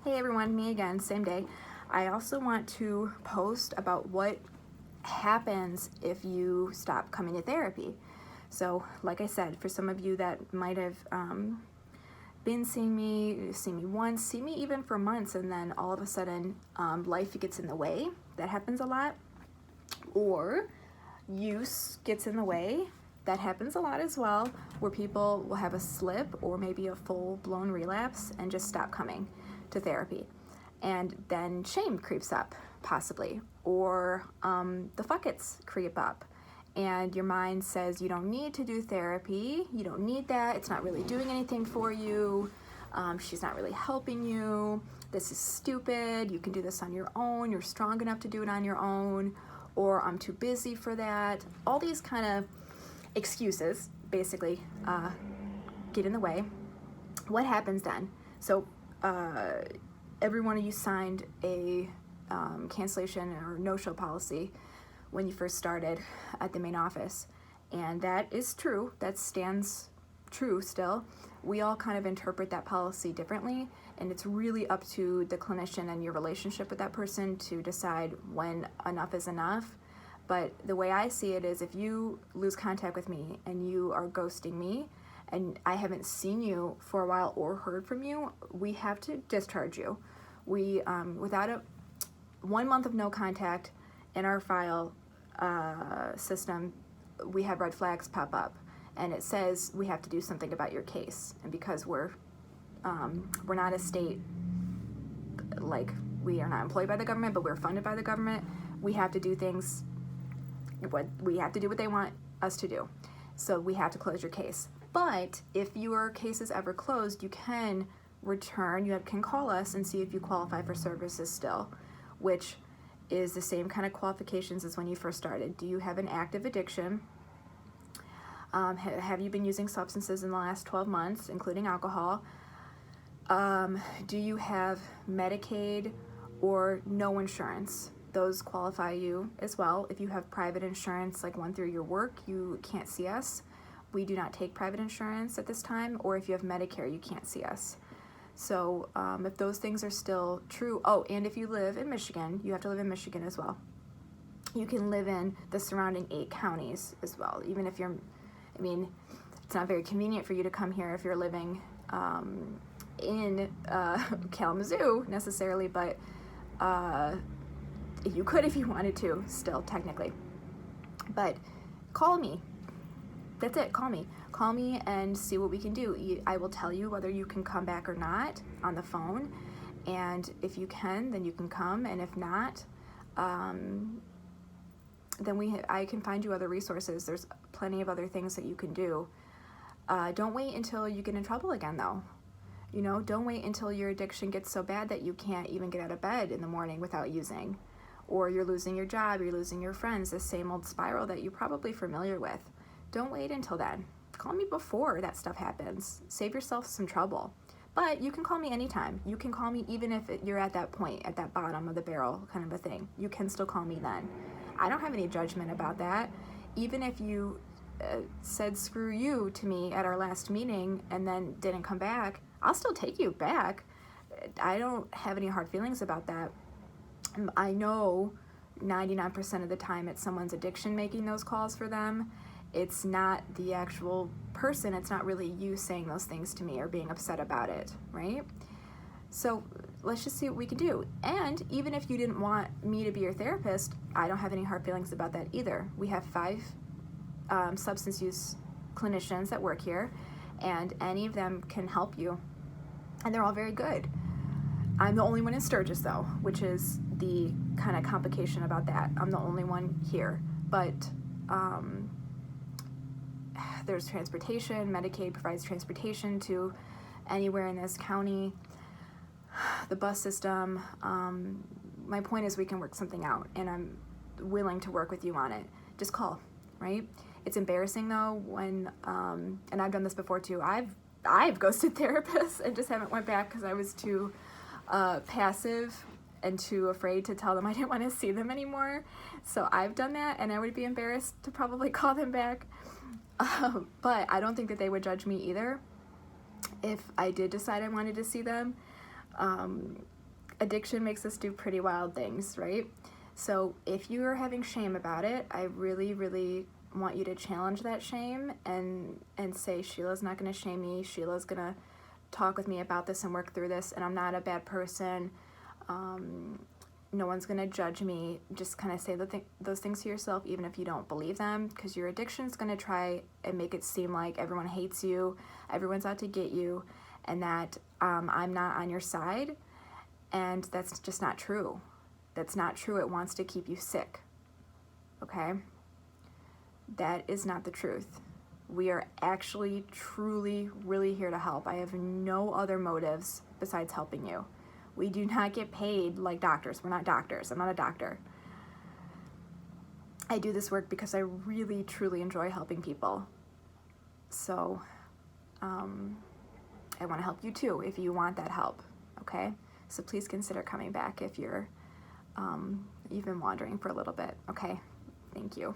Hey everyone, me again, same day. I also want to post about what happens if you stop coming to therapy. So, like I said, for some of you that might have been seeing me once, see me even for months, and then all of a sudden life gets in the way. That happens a lot. Or use gets in the way. That happens a lot as well, where people will have a slip or maybe a full-blown relapse and just stop coming to therapy. And then shame creeps up, possibly, or the fuck-its creep up. And your mind says you don't need to do therapy, you don't need that, it's not really doing anything for you, she's not really helping you, this is stupid, you can do this on your own, you're strong enough to do it on your own, or I'm too busy for that. All these kind of excuses basically get in the way. What happens then? So every one of you signed a cancellation or no-show policy when you first started at the main office, and that is true. That stands true still. We all kind of interpret that policy differently, and it's really up to the clinician and your relationship with that person to decide when enough is enough. But the way I see it is, if you lose contact with me and you are ghosting me and I haven't seen you for a while or heard from you, we have to discharge you. We, without 1 month of no contact in our file system, we have red flags pop up, and it says we have to do something about your case. And because we're not a state, like, we are not employed by the government, but we're funded by the government, we have to do things, we have to do what they want us to do. So we have to close your case. But if your case is ever closed, you can return, you can call us and see if you qualify for services still, which is the same kind of qualifications as when you first started. Do you have an active addiction? Have you been using substances in the last 12 months, including alcohol? Do you have Medicaid or no insurance? Those qualify you as well. If you have private insurance, like one through your work, you can't see us. We do not take private insurance at this time. Or if you have Medicare, you can't see us. So if those things are still true, oh, and if you live in Michigan, you have to live in Michigan as well. You can live in the surrounding 8 counties as well, even if you're, I mean, it's not very convenient for you to come here if you're living in Kalamazoo necessarily, but you could if you wanted to still, technically. But call me. That's it, call me. Call me and see what we can do. I will tell you whether you can come back or not on the phone. And if you can, then you can come. And if not, then I can find you other resources. There's plenty of other things that you can do. Don't wait until you get in trouble again, though. You know, don't wait until your addiction gets so bad that you can't even get out of bed in the morning without using. Or you're losing your job, you're losing your friends, the same old spiral that you're probably familiar with. Don't wait until then. Call me before that stuff happens. Save yourself some trouble. But you can call me anytime. You can call me even if you're at that point, at that bottom of the barrel kind of a thing. You can still call me then. I don't have any judgment about that. Even if you said screw you to me at our last meeting and then didn't come back, I'll still take you back. I don't have any hard feelings about that. I know 99% of the time it's someone's addiction making those calls for them. It's not the actual person. It's not really you saying those things to me or being upset about it, right? So let's just see what we can do. And even if you didn't want me to be your therapist, I don't have any hard feelings about that either. We have 5 substance use clinicians that work here, and any of them can help you. And they're all very good. I'm the only one in Sturgis, though, which is the kind of complication about that. I'm the only one here. But there's transportation. Medicaid provides transportation to anywhere in this county. The bus system. My point is we can work something out, and I'm willing to work with you on it. Just call, right? It's embarrassing, though, when, and I've done this before, too. I've ghosted therapists and just haven't went back because I was too passive and too afraid to tell them I didn't want to see them anymore. So I've done that, and I would be embarrassed to probably call them back. But I don't think that they would judge me either if I did decide I wanted to see them. addiction makes us do pretty wild things, right? So if you are having shame about it, I really, really want you to challenge that shame and say, Sheila's not going to shame me. Sheila's going to talk with me about this and work through this, and I'm not a bad person. No one's going to judge me. Just kind of say those things to yourself, even if you don't believe them, because your addiction's going to try and make it seem like everyone hates you, everyone's out to get you, and that I'm not on your side, and that's just not true. That's not true. It wants to keep you sick, okay? That is not the truth. We are actually, truly, really here to help. I have no other motives besides helping you. We do not get paid like doctors. We're not doctors. I'm not a doctor. I do this work because I really, truly enjoy helping people. So I want to help you too if you want that help, okay? So please consider coming back if you've been wandering for a little bit, okay? Thank you.